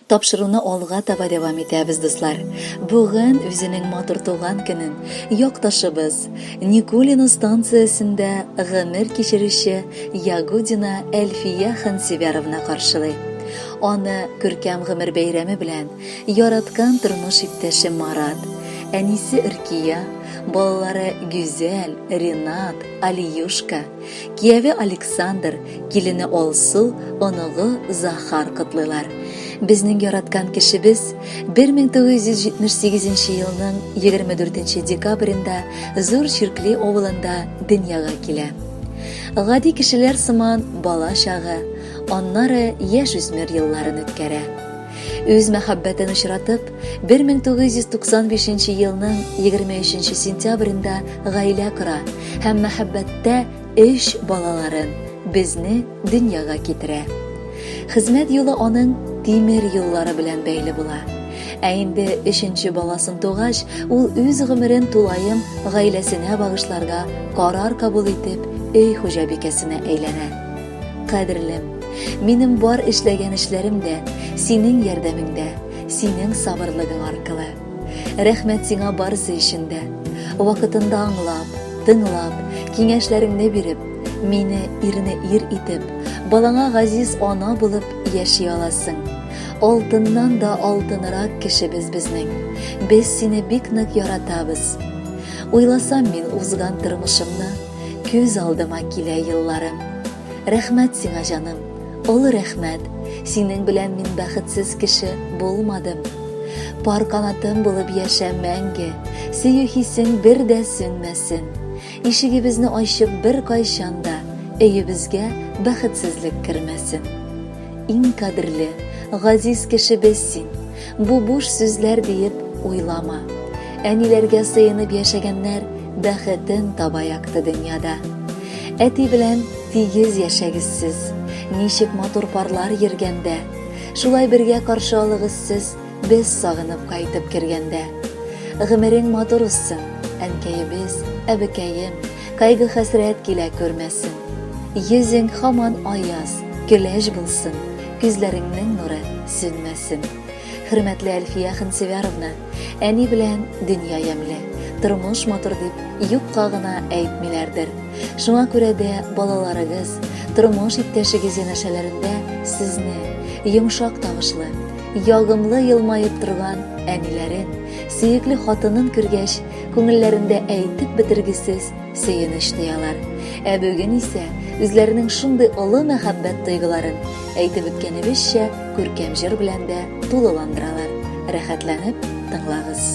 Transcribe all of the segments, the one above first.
Тапшыруны алга таба дәвам итәбез, дуслар. Бүген үзенең матур туган көнен якташыбыз Никулино станциясендә гомер кичерүче Ягудина Әлфия Хансевяровна каршылый. Аны күркәм гомер бәйрәме белән яраткан тормыш иптәше Марат, әнисе Иркия, балалары Гүзәл, Ринат, Алиюшка, кияве Александр, килене Алсу, оныгы Захар котлыйлар. Безнең яраткан кешебез 1978 елның 24 декабрендә Зур Чиркли авылында дөньяга килә. Гади кешеләр сыман бала чагы, аннары яшь-үсмер елларын үткәрә. Үз мәхәббәтен очратып, 1995 елның 23 сентябрендә гаилә кора һәм мәхәббәттә 3 балаларын безне дөньяга китерә. Хезмәт юлы аның тимер юллары белән бәйле була. Ә инде 3нче баласын тугач, ул үз гомерен тулаем гаиләсенә багышларга карар кабул итеп, өй хуҗабикәсенә әйләнә. Кадерлем, минем бар эшләгән эшләрем дә синең ярдәмеңдә, синең сабырлыгың аркылы. Рәхмәт сиңа барысы өчен дә. Вакытында аңлап, тыңлап, киңәшләреңне биреп, мине ирне ир итеп, балаңа газиз ана булып яши аласың. Алтыннан да алтынрак кешебез безнең. Без сине бик нык яратабыз. Уйласам мин узган тормышымны, күз алдыма килә елларым. Рәхмәт сиңа җаным, олы рәхмәт. Синең белән мин бәхетсез кеше булмадым. Пар канатым булып яшә мәңге, сөю хисең бер дә сүнмәсен. Ишегебезне ачып бер кайчанда, өебезгә бәхетсезлек кермәсен. Иң кадерле, газиз кешебез син. Бу буш сүзләр диеп уйлама. Әниләргә сыенып яшәгәннәр бәхетен таба якты дөньяда. Әти белән тигез яшәгез сез. Ничек матур парлар йөргәндә. Шулай бергә каршы алыгыз сез, без сагынып кайтып кергәндә. Гомерең матур үссен, әнкәебез, әбекәем, кайгы хәсрәт килә күрмәсен. Йөзең һаман аяз, көләч булсын, күзләреңнең нуры сүнмәсен. Хөрмәтле Әлфия Хансевяровна, әни белән дөнья ямьле, тормыш матур дип юкка гына әйтмиләрдер. Шуңа күрә дә балаларыгыз, тормыш иптәшегез янәшәләрендә сезне йомшак тавышлы, ягымлы елмаеп торган әниләрен, сөекле хатынын күргәч, күңелләрендә әйтеп бетергесез сөенеч тоялар. Ә бүген исә үзләренең шундый олы мәхәббәт тойгыларын әйтеп үткәнебезчә күркәм җыр белән дә тулыландыралар. Рәхәтләнеп тыңлагыз.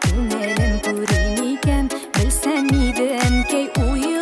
Күңелем күрен икән, белсәм иде әнкәй уй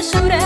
шүрә